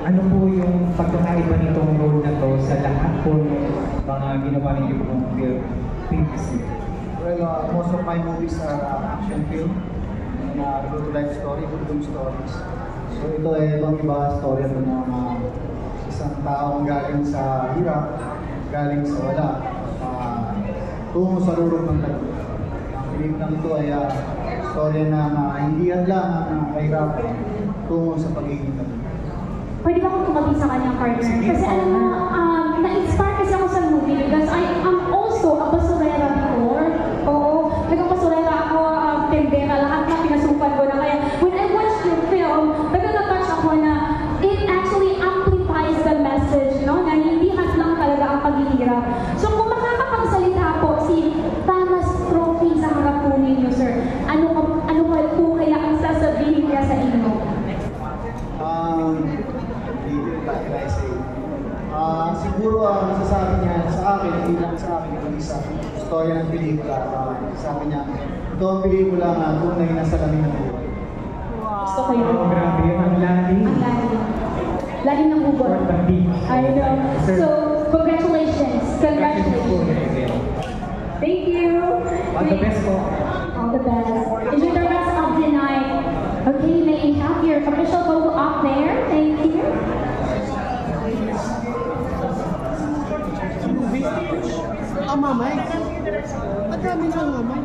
Ano po yung pagkakaiba nitong role na to sa lahat po ng mga ginawa ninyo pong film previously? Well, most of my movies are action film na true to life story, true stories. So ito ay ibang-iba story ng isang taong galing sa hirap, galing sa wala, tungo sa lulong ng tagumpay. Ang pelikula ito ay story na hindi lang ang kahirap tungo sa pagiging tagumpay. Pwede ba akong tumabi sa kanyang partner? Kasi alam mo, na-inspire kasi ako sa movie because I am also a basurera before. Oo, nagpapasurera ako, tendera, lahat na pinasukan ko na. Kaya when I watched your film, nagtatouch ako na it actually amplifies the message, no? Na hindi lang talaga ang paghihirap. So kung makakapagsalita po si Thomas Trophy sa harap po ninyo, sir, ano po kaya ang sasabihin niya sa inyo? Siguro ang masasabi niya sa akin, hindi lang sa akin, ang isa, storya ng pelikula. Sabi niya, ito ang pelikula na tunay na salamin ng buhay. Gusto ko yun. Oh, grabe yun. Ang lalim. Ang lalim. Lalim ng hugot. I know. So, congratulations. Congratulations. Thank you. All the best po. All the best. Enjoy the rest of the night. Okay, may you have your official photo up there. Thank you. Mamay. Ang dami ng mamay.